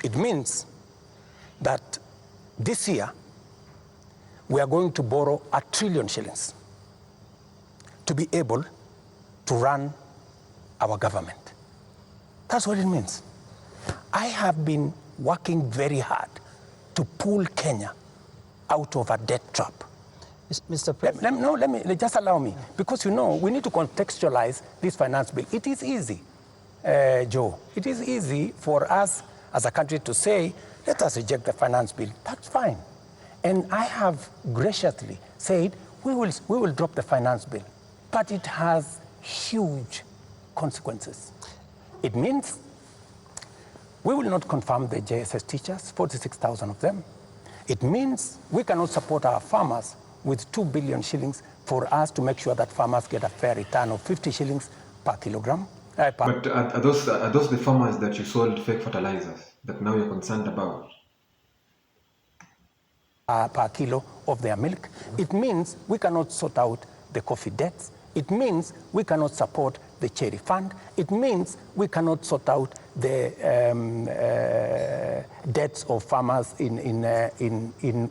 It means that this year we are going to borrow 1 trillion shillings to be able to run our government. That's what it means. I have been working very hard to pull Kenya out of a debt trap. Mr. President. Let me just allow me, because you know, we need to contextualize this finance bill. It is easy, Joe. It is easy for us as a country to say, let us reject the finance bill. That's fine. And I have graciously said, we will drop the finance bill. But it has huge consequences. It means we will not confirm the JSS teachers, 46,000 of them. It means we cannot support our farmers with 2 billion shillings for us to make sure that farmers get a fair return of 50 shillings per kilogram. But are those the farmers that you sold fake fertilizers that now you're concerned about? Per kilo of their milk. It means we cannot sort out the coffee debts. It means we cannot support the cherry fund. It means we cannot sort out the debts of farmers in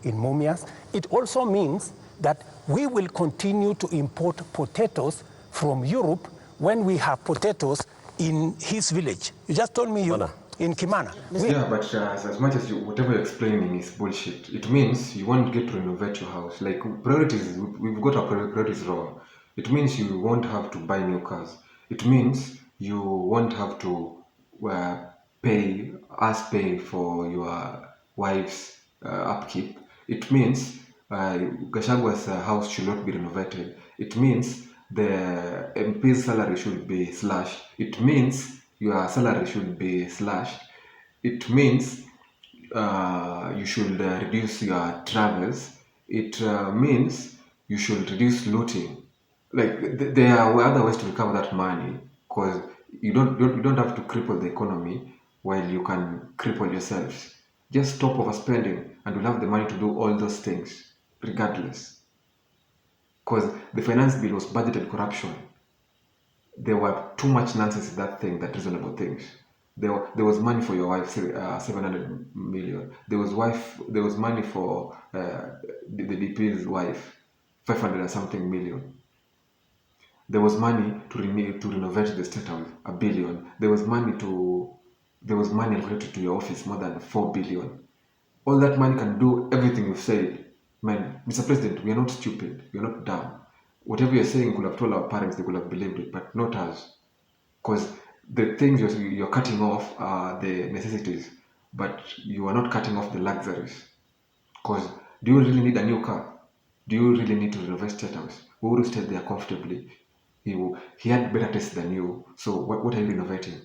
Mumias. It also means that we will continue to import potatoes from Europe when we have potatoes in his village. You just told me in Kimana. Yeah, but as much as whatever you're explaining is bullshit, it means you won't get to renovate your house. Like priorities, we've got our priorities wrong. It means you won't have to buy new cars. It means you won't have to pay for your wife's upkeep. It means Gachagwa's house should not be renovated. It means the MP's salary should be slashed. It means your salary should be slashed. It means you should reduce your travels. It means you should reduce looting. Like there are other ways to recover that money, because you don't have to cripple the economy while you can cripple yourselves. Just stop overspending and we'll have the money to do all those things regardless. Because the finance bill was budgeted corruption. There were too much nonsense in that thing, that reasonable things. There was money for your wife, 700 million. There was money for the DP's wife, 500 and something million. There was money to renovate the state house, 1 billion. There was money allocated to your office, more than 4 billion. All that money can do everything you've said. Man, Mr. President, we are not stupid. We are not dumb. Whatever you're saying could have told our parents, they could have believed it, but not us. Because the things you're cutting off are the necessities, but you are not cutting off the luxuries. Because do you really need a new car? Do you really need to renovate state house? Who would stay there comfortably? He had better taste than you. So what are you renovating?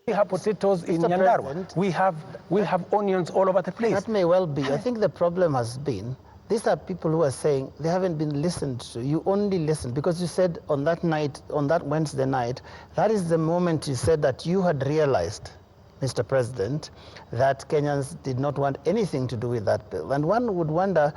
We have potatoes in Nyandarua. We have onions all over the place. That may well be. I think the problem has been, these are people who are saying they haven't been listened to. You only listened because you said on that night, on that Wednesday night, that is the moment you said that you had realized, Mr. President, that Kenyans did not want anything to do with that bill. And one would wonder,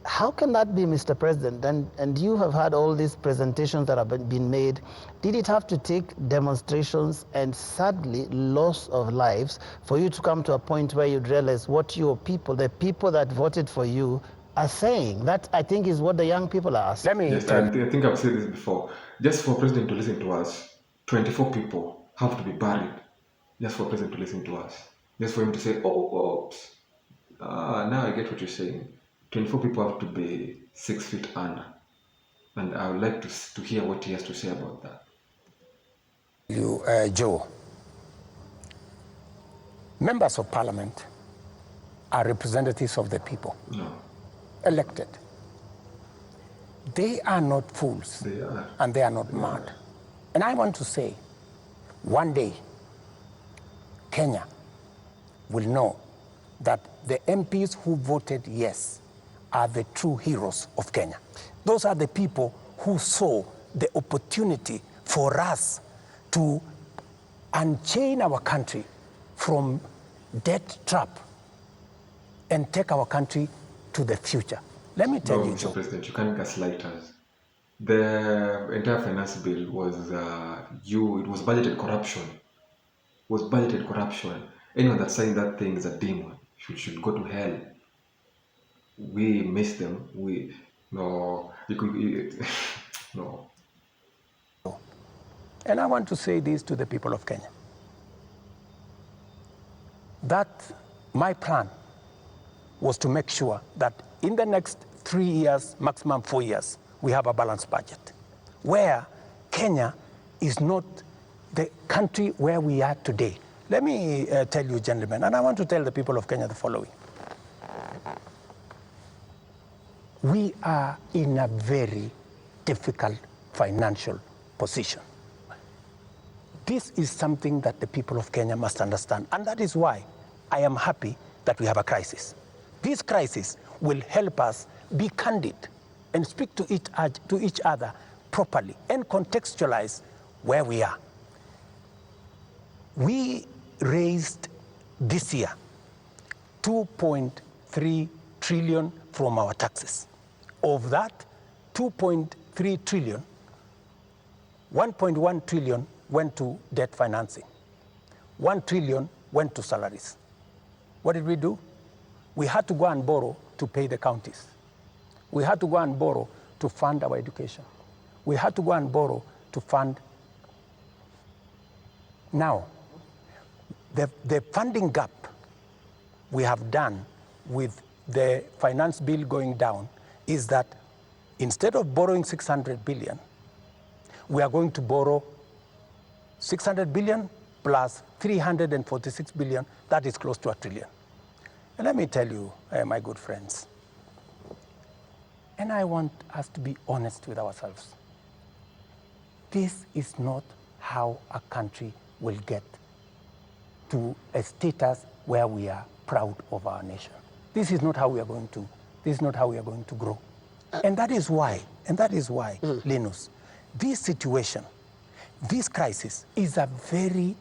how can that be, Mr. President? And you have had all these presentations that have been made. Did it have to take demonstrations and sadly loss of lives for you to come to a point where you'd realize what your people, the people that voted for you, are saying? That, I think, is what the young people are asking. Yes, I think I've said this before. Just for President to listen to us, 24 people have to be buried just for President to listen to us. Just for him to say, oops. Now I get what you're saying. 24 people have to be 6 feet under. And I would like to hear what he has to say about that. Joe, members of parliament are representatives of the people. No. Elected. They are not fools. They are. And they are not mad. And I want to say, one day, Kenya will know that the MPs who voted yes are the true heroes of Kenya. Those are the people who saw the opportunity for us to unchain our country from debt trap and take our country to the future. Let me tell you, Mr. Joe. President, you can't gaslight us. The entire finance bill was it was budgeted corruption. was budgeted corruption. Anyone that signed that thing is a demon. Should go to hell. We miss them. We no. You could no. And I want to say this to the people of Kenya, that my plan was to make sure that in the next 3 years, maximum 4 years, we have a balanced budget, where Kenya is not the country where we are today. Let me tell you, gentlemen, and I want to tell the people of Kenya the following. We are in a very difficult financial position. This is something that the people of Kenya must understand, and that is why I am happy that we have a crisis. This crisis will help us be candid and speak to each other properly and contextualize where we are. We raised this year 2.3 trillion from our taxes. Of that 2.3 trillion, 1.1 trillion went to debt financing. 1 trillion went to salaries. What did we do? We had to go and borrow to pay the counties. We had to go and borrow to fund our education. We had to go and borrow to fund. Now, the funding gap we have done with the finance bill going down is that instead of borrowing 600 billion, we are going to borrow 600 billion plus 346 billion, that is close to $1 trillion. And let me tell you, my good friends, and I want us to be honest with ourselves. This is not how a country will get to a status where we are proud of our nation. This is not how we are going to grow. And that is why, Linus, this situation, this crisis is a very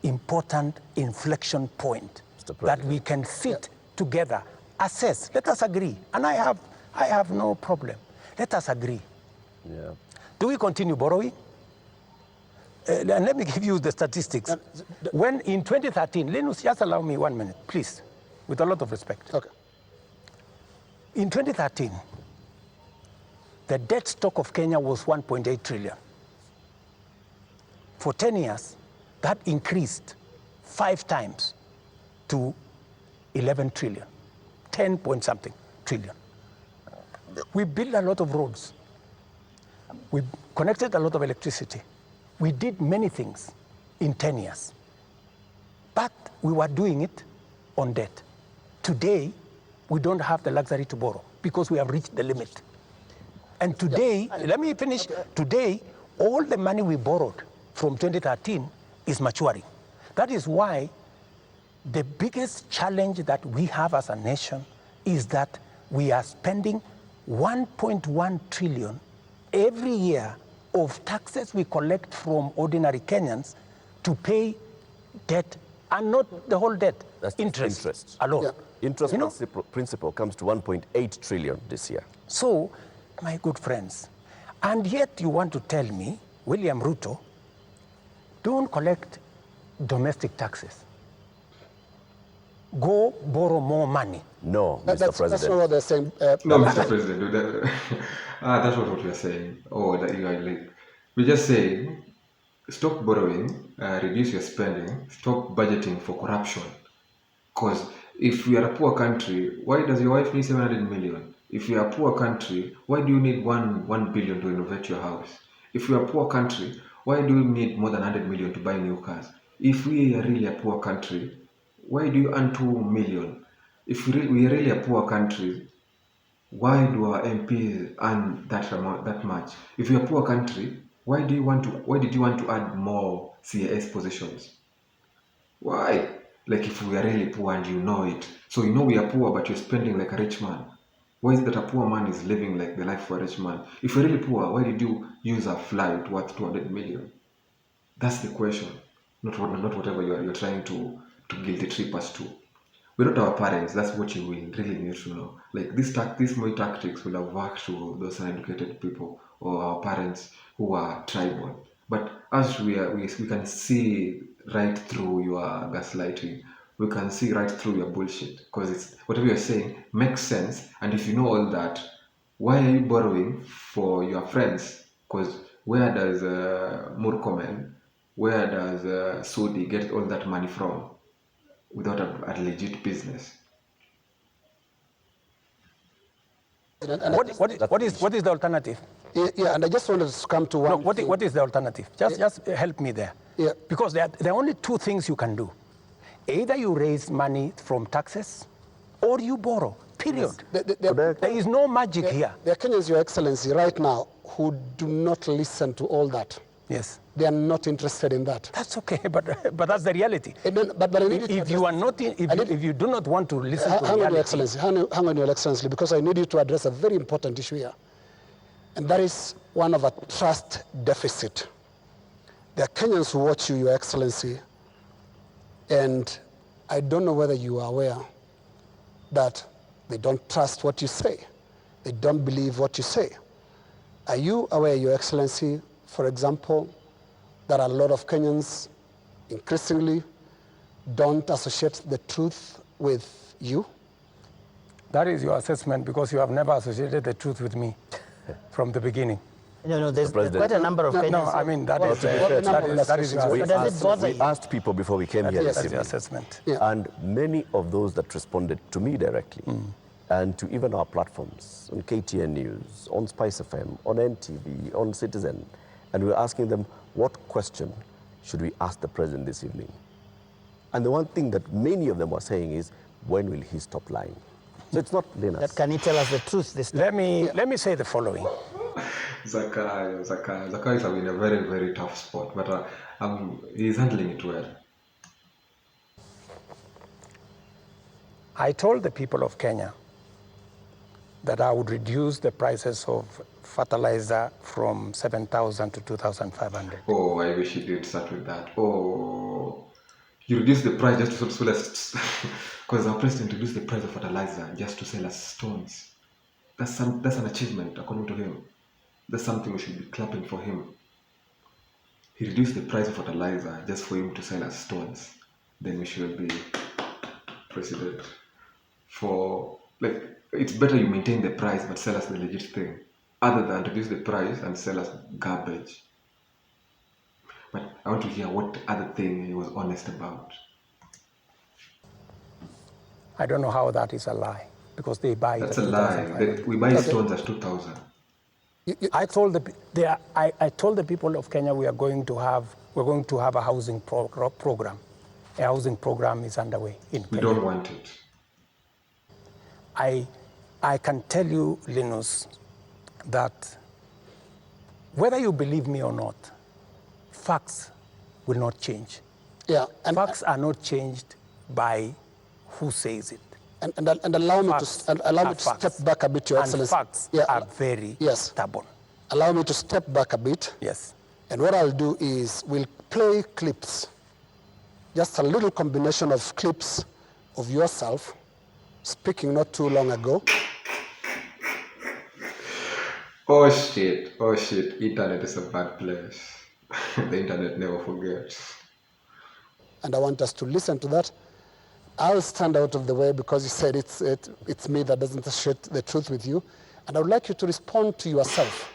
important inflection point that we can sit together, assess, let us agree. And I have no problem. Let us agree. Yeah. Do we continue borrowing? And let me give you the statistics. When in 2013, Linus, just allow me 1 minute, please, with a lot of respect. Okay. In 2013, the debt stock of Kenya was 1.8 trillion. For 10 years, that increased 5 times to 11 trillion, 10 point something trillion. We built a lot of roads. We connected a lot of electricity. We did many things in 10 years. But we were doing it on debt. Today, we don't have the luxury to borrow because we have reached the limit. And today, let me finish. Today, all the money we borrowed from 2013 is maturing. That is why the biggest challenge that we have as a nation is that we are spending 1.1 trillion every year of taxes we collect from ordinary Kenyans to pay debt, and not the whole debt. That's interest alone. Yeah. Interest principal comes to 1.8 trillion this year. So, my good friends, and yet you want to tell me, William Ruto, don't collect domestic taxes. Go borrow more money. No, Mr. President. That's not what they're saying. No, Mr. President, that's not what we are saying. Oh, that you are like, we just say, stop borrowing, reduce your spending, stop budgeting for corruption. Because if we are a poor country, why does your wife need 700 million? If you are a poor country, why do you need 1 billion to renovate your house? If we are a poor country, why do you need more than 100 million to buy new cars? If we are really a poor country, why do you earn 2 million? If we are really a poor country, why do our MPs earn that much? If you're a poor country, why did you want to add more CAS positions? Why? Like if we are really poor and you know it. So you know we are poor, but you're spending like a rich man. Why is it that a poor man is living like the life of a rich man? If you're really poor, why did you use a flight worth 200 million? That's the question. Not whatever you're trying to guilty trip us to. We're not our parents. That's what you will really need to know. Like these my tactics will have worked to those uneducated people or our parents who are tribal. But as we can see right through your gaslighting, we can see right through your bullshit, because it's whatever you're saying makes sense. And if you know all that, why are you borrowing for your friends? Because where does Murkomen, where does Sudi get all that money from without a legit business? What is the alternative? Yeah, and I just wanted to come to one. No, what is the alternative? Just help me there. Yeah. Because there are only two things you can do. Either you raise money from taxes or you borrow, period. There is no magic here. There are Kenyans, Your Excellency, right now who do not listen to all that. Yes. They are not interested in that. That's okay, but that's the reality. But I need if you are not, if you do not want to listen to reality, Your Excellency, hang on, Your Excellency, because I need you to address a very important issue here, and that is one of a trust deficit. There are Kenyans who watch you, Your Excellency, and I don't know whether you are aware that they don't trust what you say. They don't believe what you say. Are you aware, Your Excellency, for example, that a lot of Kenyans increasingly don't associate the truth with you? That is your assessment, because you have never associated the truth with me from the beginning. No, there's quite a number of Kenyans. No, I mean, that is your assessment. We asked people before we came here this evening. Assessment. Yeah. And many of those that responded to me directly, and to even our platforms, on KTN News, on Spice FM, on NTV, on Citizen, and we were asking them, what question should we ask the president this evening? And the one thing that many of them were saying is, when will he stop lying? So it's not Linus. Can he tell us the truth this time? Let me say the following. Zaka is in a very, very tough spot, but he's handling it well. I told the people of Kenya that I would reduce the prices of fertilizer from 7,000 to 2,500. Oh, I wish you did start with that. Oh, you reduce the price just to sell us, because our president reduced the price of fertilizer just to sell us stones. That's an achievement, according to him. That's something we should be clapping for him. He reduced the price of fertilizer just for him to sell us stones. Then we should be president. It's better you maintain the price but sell us the legit thing, other than reduce the price and sell us garbage. But I want to hear what other thing he was honest about. I don't know how that is a lie, because they buy. That's a lie. We buy stones at 2,000. I told the people of Kenya we're going to have a housing program. A housing program is underway in Kenya. We don't want it. I can tell you, Linus, that whether you believe me or not, facts will not change. Yeah, and facts are not changed by who says it. And allow me to step back a bit, Your Excellency. And facts are very stubborn. Allow me to step back a bit. Yes. And what I'll do is we'll play clips, just a little combination of clips of yourself speaking not too long ago. Oh shit, internet is a bad place. The internet never forgets. And I want us to listen to that. I'll stand out of the way because you said it's me that doesn't associate the truth with you. And I would like you to respond to yourself,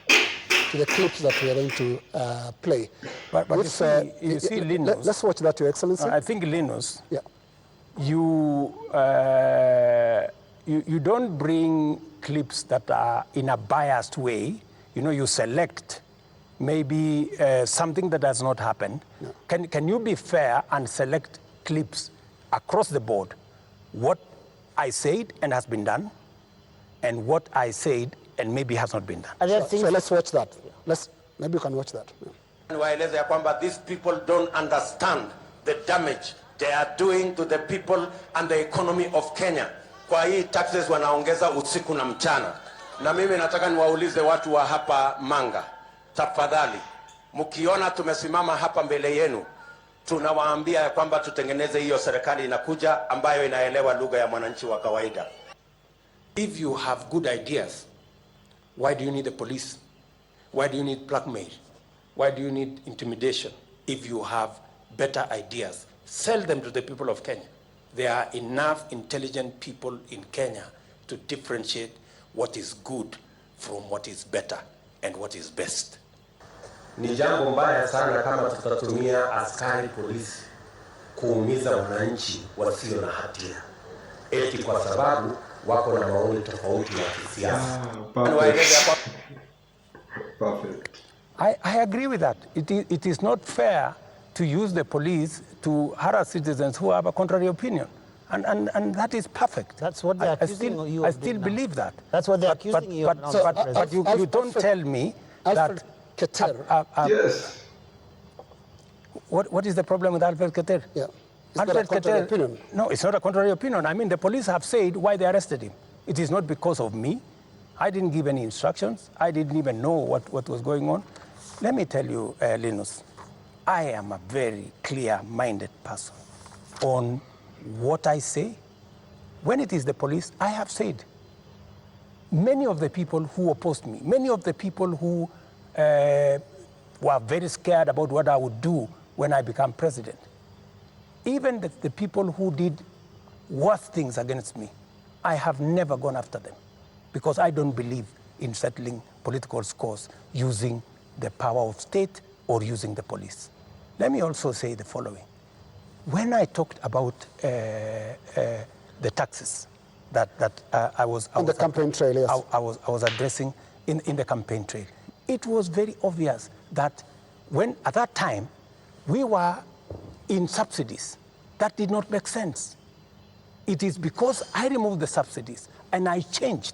to the clips that we are going to play. But you see, Linus. Let's watch that, Your Excellency. I think, Linus, yeah. You don't bring clips that are in a biased way. You select maybe something that has not happened. No. Can you be fair and select clips across the board? What I said and has been done, and what I said and maybe has not been done. So let's watch that. Maybe you can watch that. Waeleza ya kwamba these people don't understand the damage they are doing to the people and the economy of Kenya. Kwa hii taxes wanaongeza usiku na mchana. Na mimi nataka niwaulize watu wa hapa Manga, tafadhali, mkiona tumesimama hapa mbele yenu, tunawaambia ya kwamba tutengeneze hiyo serikali inakuja ambayo inaelewa lugha ya mwananchi wa kawaida. If you have good ideas, why do you need the police? Why do you need blackmail? Why do you need intimidation if you have better ideas? Sell them to the people of Kenya. There are enough intelligent people in Kenya to differentiate what is good from what is better and what is best. Ni jambo mbaya sana kama tutatumia askari polisi kuumiza wananchi wasio na hatia eti kwa sababu wako na maoni tofauti ya kisiasa. Perfect. I agree with that. It is not fair to use the police to harass citizens who have a contrary opinion. And that is perfect. That's what they're accusing you of. I still believe that. That's what they're accusing you of now. But you don't tell me that... Yes. What is the problem with Alfred Keter? Yeah. It's not a contrary opinion. No, it's not a contrary opinion. I mean, the police have said why they arrested him. It is not because of me. I didn't give any instructions. I didn't even know what was going on. Let me tell you, Linus, I am a very clear-minded person on what I say. When it is the police, I have said, many of the people who opposed me, many of the people who were very scared about what I would do when I become president, even the people who did worse things against me, I have never gone after them because I don't believe in settling political scores using the power of state or using the police. Let me also say the following. When I talked about the taxes that I was campaign trail, yes. I was addressing in the campaign trail, it was very obvious that when at that time we were in subsidies, that did not make sense. It is because I removed the subsidies and I changed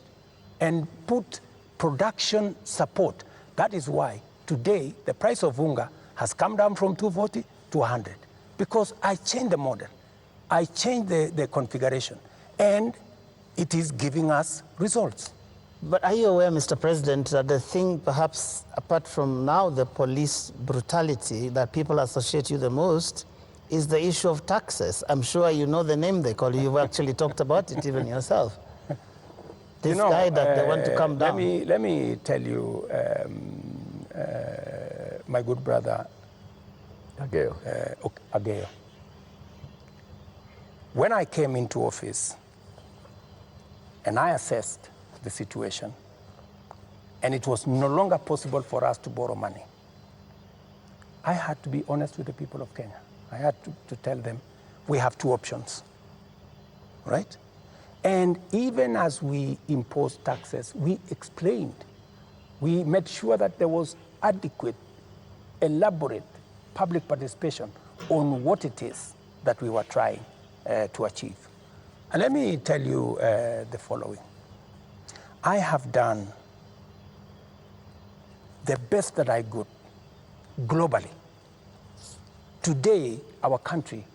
and put production support. That is why today the price of unga has come down from 240 to 100 because I changed the model. I changed the configuration and it is giving us results. But are you aware, Mr. President, that the thing perhaps apart from now the police brutality that people associate you the most is the issue of taxes? I'm sure you know the name they call you. You've actually talked about it even yourself. This guy that they want to come down. Let me tell you, my good brother, Ageo. When I came into office and I assessed the situation, and it was no longer possible for us to borrow money, I had to be honest with the people of Kenya. I had to tell them, we have two options, right? And even as we imposed taxes, we explained, we made sure that there was adequate, elaborate public participation on what it is that we were trying to achieve. And let me tell you the following. I have done the best that I could globally. Today, our country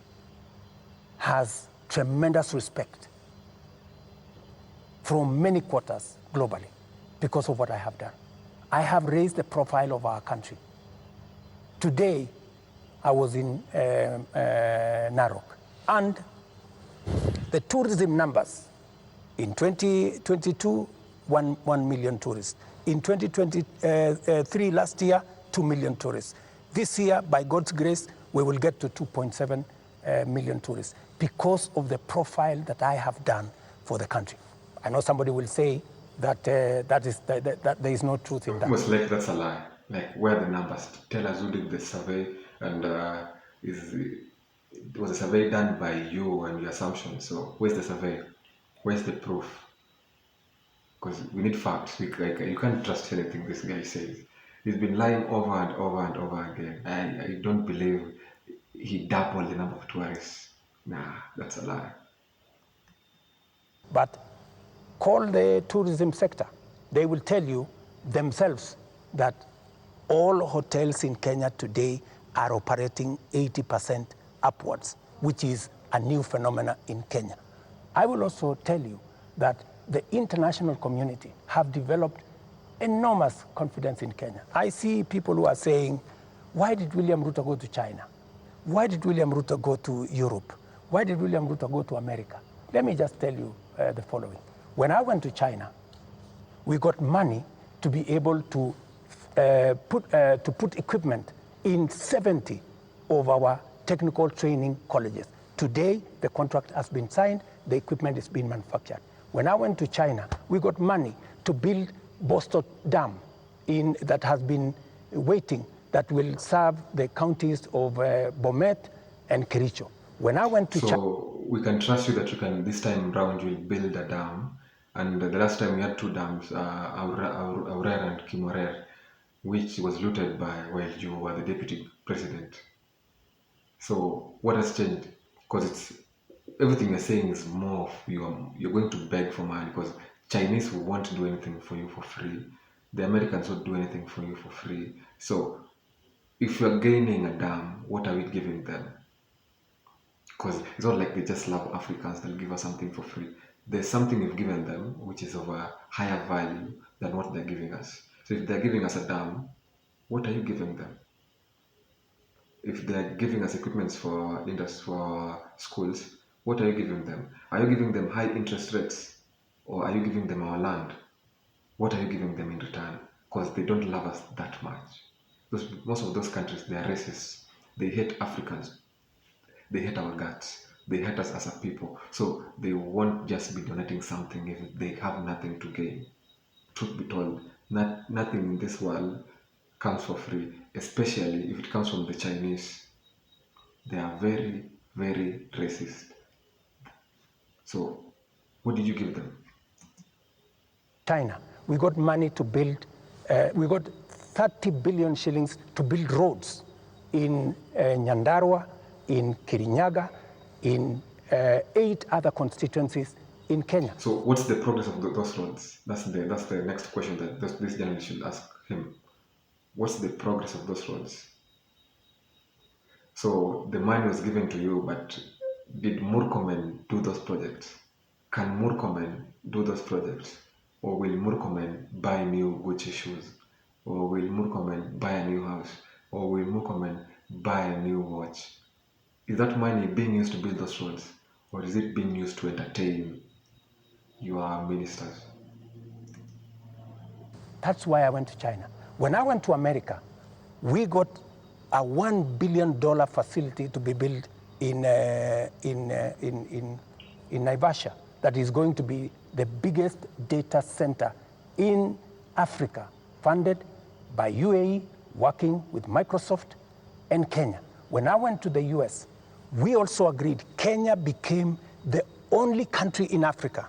has tremendous respect from many quarters globally because of what I have done. I have raised the profile of our country. Today, I was in Narok, and the tourism numbers in 2022, 1 million tourists. In 2023, last year, 2 million tourists. This year, by God's grace, we will get to 2.7 million tourists because of the profile that I have done for the country. I know somebody will say that that there is no truth in that. Almost like that's a lie. Like, where are the numbers? Tell us who did the survey, and it was a survey done by you and your assumptions. So where's the survey? Where's the proof? Because we need facts. You can't trust anything this guy says. He's been lying over and over and over again. I don't believe he doubled the number of tourists. Nah, that's a lie. But call the tourism sector. They will tell you themselves that all hotels in Kenya today are operating 80% upwards, which is a new phenomenon in Kenya. I will also tell you that the international community have developed enormous confidence in Kenya. I see people who are saying, why did William Ruto go to China? Why did William Ruto go to Europe? Why did William Ruto go to America? Let me just tell you the following. When I went to China, we got money to be able to to put equipment in 70 of our technical training colleges. Today, the contract has been signed, the equipment is being manufactured. When I went to China, we got money to build Bosto Dam that has been waiting, that will serve the counties of Bomet and Kericho. When I went to China... So we can trust you that you can, this time round, you'll build a dam. And the last time we had two dams, Aurer and Kimorer, which was looted by while you were the deputy president. So what has changed? Because it's everything you're saying is more of you're going to beg for money, because Chinese won't do anything for you for free. The Americans won't do anything for you for free. So if you're gaining a dam, what are we giving them? Because it's not like they just love Africans, they'll give us something for free. There's something you've given them which is of a higher value than what they're giving us. So if they're giving us a dam, what are you giving them? If they're giving us equipments for schools, what are you giving them? Are you giving them high interest rates, or are you giving them our land? What are you giving them in return? Because they don't love us that much. Most of those countries, they are racist. They hate Africans. They hate our guts. They hate us as a people. So they won't just be donating something if they have nothing to gain. Truth be told, nothing in this world comes for free, especially if it comes from the Chinese. They are very, very racist. So what did you give them? China, we got money to build, we got 30 billion shillings to build roads in Nyandarua, in Kirinyaga, in 8 other constituencies in Kenya. So what's the progress of those roads? That's the next question that this journalist should ask him. What's the progress of those roads? So the money was given to you, but did Murkomen do those projects? Can Murkomen do those projects? Or will Murkomen buy new Gucci shoes? Or will Murkomen buy a new house? Or will Murkomen buy a new watch? Is that money being used to build those roads? Or is it being used to entertain your ministers? That's why I went to China. When I went to America, we got a $1 billion facility to be built in Naivasha that is going to be the biggest data center in Africa, funded by UAE, working with Microsoft and Kenya. When I went to the US, we also agreed Kenya became the only country in Africa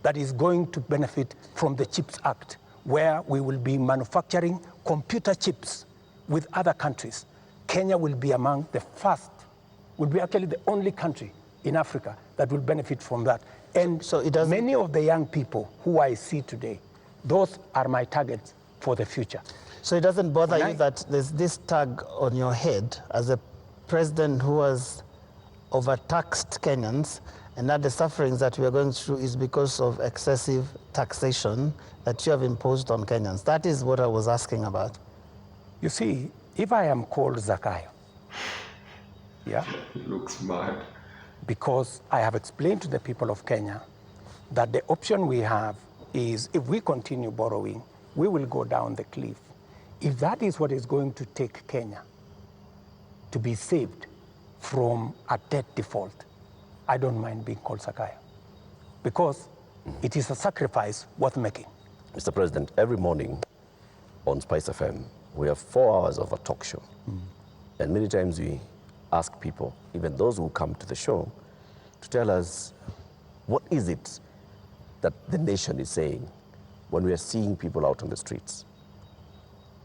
that is going to benefit from the CHIPS Act, where we will be manufacturing computer chips with other countries. Kenya will be among the first, will be actually the only country in Africa that will benefit from that. And so many of the young people who I see today, those are my targets for the future. So it doesn't bother you that there's this tag on your head as a president who has overtaxed Kenyans, and that the sufferings that we are going through is because of excessive taxation that you have imposed on Kenyans? That is what I was asking about. You see, if I am called Zakayo, yeah? He looks mad. Because I have explained to the people of Kenya that the option we have is if we continue borrowing, we will go down the cliff. If that is what is going to take Kenya to be saved from a debt default, I don't mind being called Zakayo, because it is a sacrifice worth making. Mr. President, every morning on Spice FM, we have 4 hours of a talk show. And many times we ask people, even those who come to the show, to tell us what is it that the nation is saying when we are seeing people out on the streets.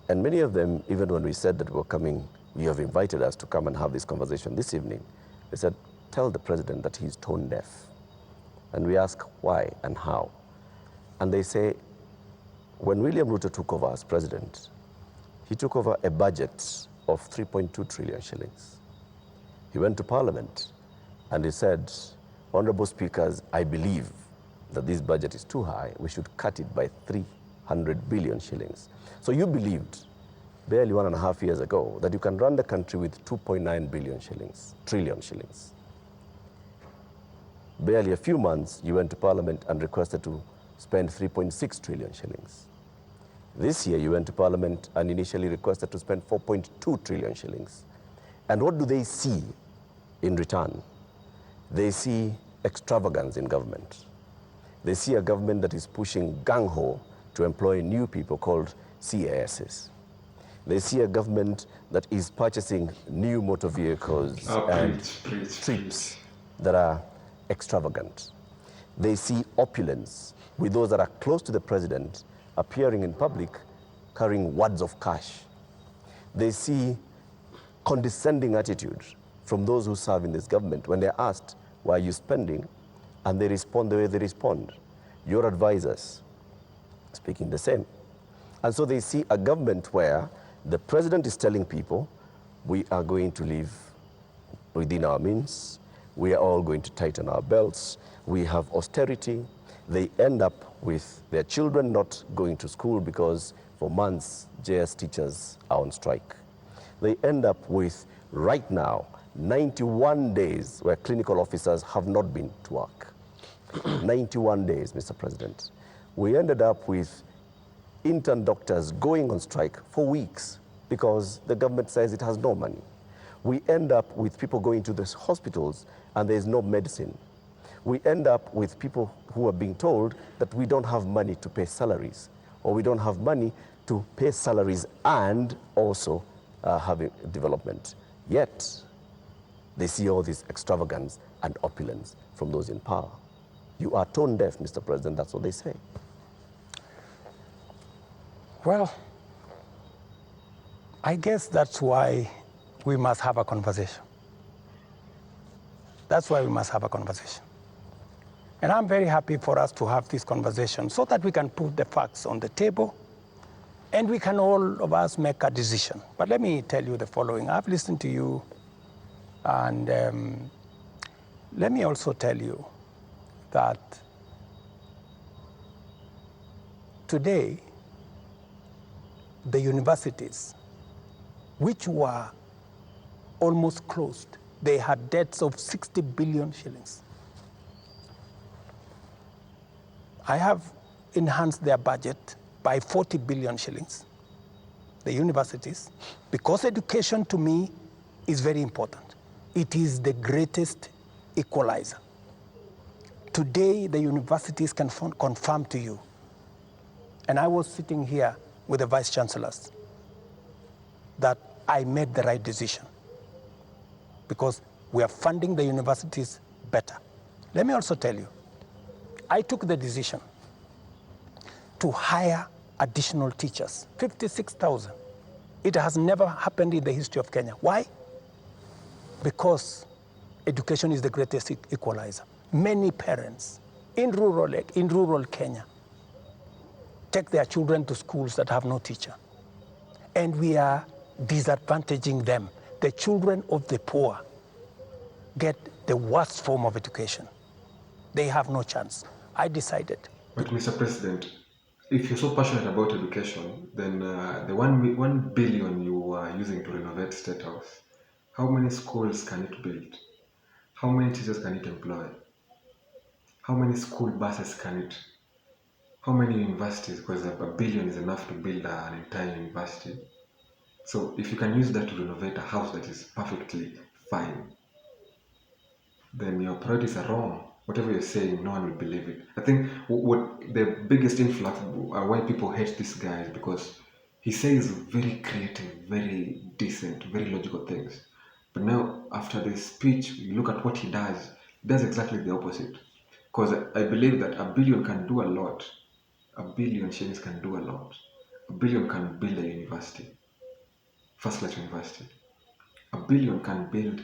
And many of them, even when we said that we were coming, you have invited us to come and have this conversation this evening, they said, tell the president that he's tone deaf. And we ask why and how. And they say, when William RUTO took over as president, he took over a budget of 3.2 trillion shillings. He went to Parliament and he said, Honorable Speakers, I believe that this budget is too high. We should cut it by 300 billion shillings. So you believed barely 1.5 years ago that you can run the country with 2.9 trillion shillings. Barely a few months, you went to Parliament and requested to spend 3.6 trillion shillings. This year you went to Parliament and initially requested to spend 4.2 trillion shillings. And what do they see in return? They see extravagance in government. They see a government that is pushing gung-ho to employ new people called CASs. They see a government that is purchasing new motor vehicles and trips that are extravagant. They see opulence with those that are close to the president appearing in public carrying wads of cash. They see condescending attitude from those who serve in this government when they're asked, why are you spending? And they respond the way they respond. Your advisors speaking the same. And so they see a government where the president is telling people, we are going to live within our means. We are all going to tighten our belts. We have austerity. They end up with their children not going to school because for months, JS teachers are on strike. They end up with, right now, 91 days where clinical officers have not been to work. 91 days, Mr. President. We ended up with intern doctors going on strike for weeks because the government says it has no money. We end up with people going to the hospitals and there's no medicine. We end up with people who are being told that we don't have money to pay salaries, or we don't have money to pay salaries and also having development. Yet, they see all this extravagance and opulence from those in power. You are tone deaf, Mr. President, that's what they say. Well, I guess that's why we must have a conversation. That's why we must have a conversation. And I'm very happy for us to have this conversation so that we can put the facts on the table and we can all of us make a decision. But let me tell you the following. I've listened to you, and let me also tell you that today, the universities, which were almost closed, they had debts of 60 billion shillings. I have enhanced their budget by 40 billion shillings, the universities, because education to me is very important. It is the greatest equalizer. Today, the universities can confirm to you, and I was sitting here with the vice chancellors, that I made the right decision because we are funding the universities better. Let me also tell you, I took the decision to hire additional teachers, 56,000. It has never happened in the history of Kenya. Why? Because education is the greatest equalizer. Many parents in rural Kenya take their children to schools that have no teacher. And we are disadvantaging them. The children of the poor get the worst form of education. They have no chance. I decided. But Mr. President, if you're so passionate about education, then the 1 billion you are using to renovate State House, how many schools can it build? How many teachers can it employ? How many school buses can it? How many universities? Because a billion is enough to build an entire university. So if you can use that to renovate a house that is perfectly fine, then your priorities are wrong. Whatever you're saying, no one will believe it. I think what the biggest influx, why people hate this guy, is because he says very creative, very decent, very logical things. But now, after this speech, you look at what he does exactly the opposite. Because I believe that a billion can do a lot. A billion shillings can do a lot. A billion can build a university, first-class university. A billion can build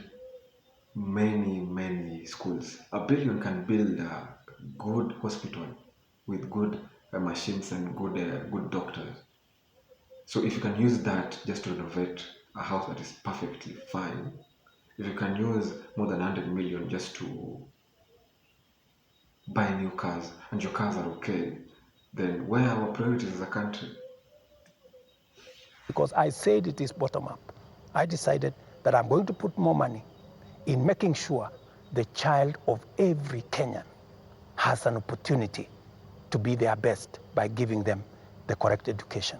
many schools. A billion can build a good hospital with good machines and good doctors. So if you can use that just to renovate a house that is perfectly fine, if you can use more than 100 million just to buy new cars and your cars are okay, then where are our priorities as a country? Because I said it is bottom up. I decided that I'm going to put more money in making sure the child of every Kenyan has an opportunity to be their best by giving them the correct education.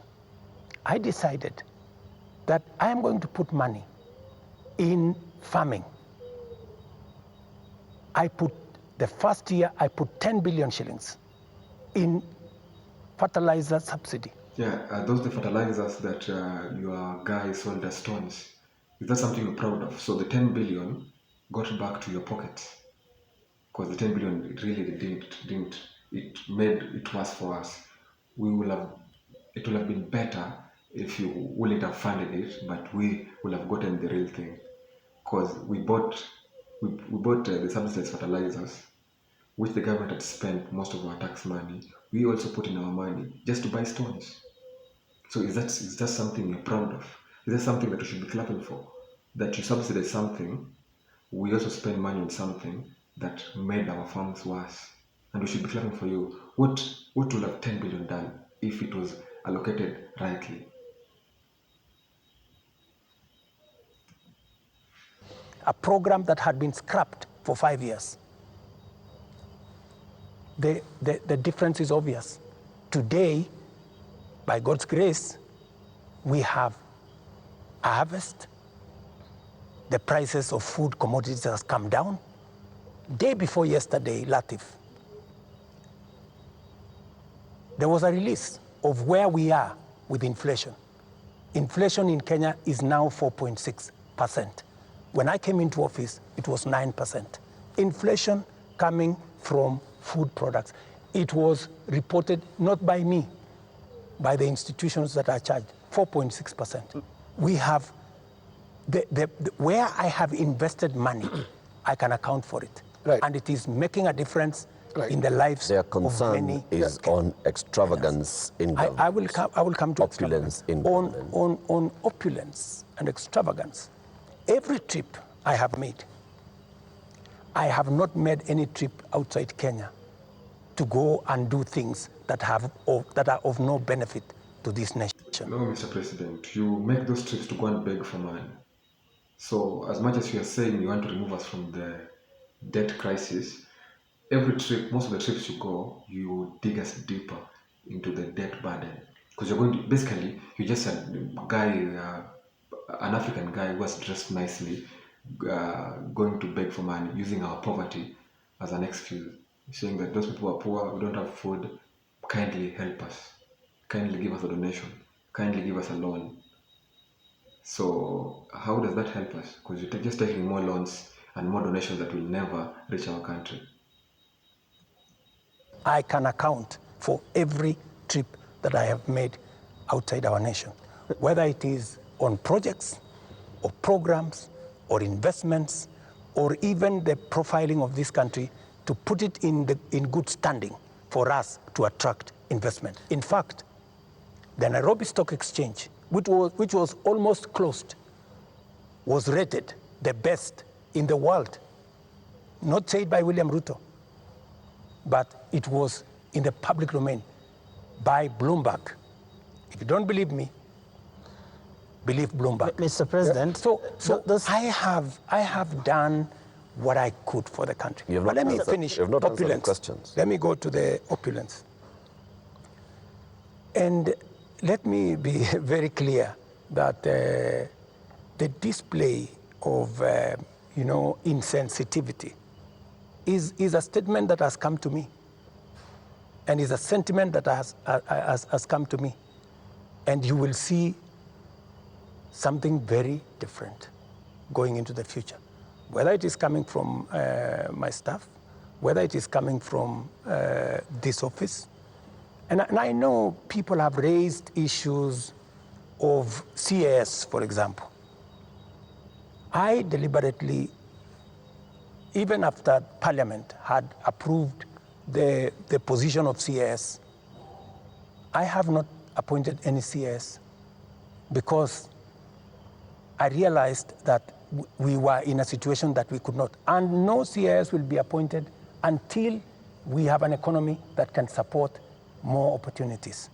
I decided that I am going to put money in farming. The first year, I put 10 billion shillings in fertilizer subsidy. Yeah, those the fertilizers that your guy sold as stones. Is that something you're proud of? So the 10 billion got back to your pocket, because the 10 billion really didn't. It made it worse for us. It would have been better if you wouldn't have funded it, but we would have gotten the real thing, because we bought the subsidized fertilizers, which the government had spent most of our tax money. We also put in our money just to buy stones. So is that something you're proud of? Is that something that we should be clapping for? That you subsidize something, we also spend money on something that made our farms worse, and we should be clapping for you. What would have 10 billion done if it was allocated rightly? A program that had been scrapped for 5 years. The difference is obvious. Today, by God's grace, we have a harvest. The prices of food commodities has come down. Day before yesterday, Latif, there was a release of where we are with inflation. Inflation in Kenya is now 4.6%. When I came into office, it was 9%. Inflation coming from food products. It was reported not by me, by the institutions that are charged, 4.6%. We have, where I have invested money, I can account for it. Right. And it is making a difference in the lives Their of concern many. is on extravagance in government. I will come to opulence in government. on opulence and extravagance. Every trip I have made, I have not made any trip outside Kenya to go and do things that are of no benefit to this nation. No, Mr. President, you make those trips to go and beg for money. So as much as you are saying you want to remove us from the debt crisis, every trip, most of the trips you go, you dig us deeper into the debt burden. Because you're going to, basically, you just a guy, an African guy who was dressed nicely, going to beg for money, using our poverty as an excuse, saying that those people are poor, we don't have food, kindly help us, kindly give us a donation, kindly give us a loan. So how does that help us? Because you're just taking more loans and more donations that will never reach our country. I can account for every trip that I have made outside our nation, whether it is on projects or programs or investments or even the profiling of this country to put it in good standing for us to attract investment. In fact, the Nairobi Stock Exchange, which was almost closed, was rated the best in the world. Not said by William Ruto, but it was in the public domain by Bloomberg. If you don't believe me, believe Bloomberg. Mr. President, So I have done what I could for the country. You have But not let me answered- finish you have not answered the opulence. questions. Let me go to the opulence. And let me be very clear that the display of insensitivity is a statement that has come to me, and is a sentiment that has come to me, and you will see something very different going into the future, whether it is coming from my staff, whether it is coming from this office. And I know people have raised issues of CAS, for example. I deliberately, even after Parliament had approved the position of CAS, I have not appointed any CAS because I realized that we were in a situation that we could not. And no CAS will be appointed until we have an economy that can support more opportunities.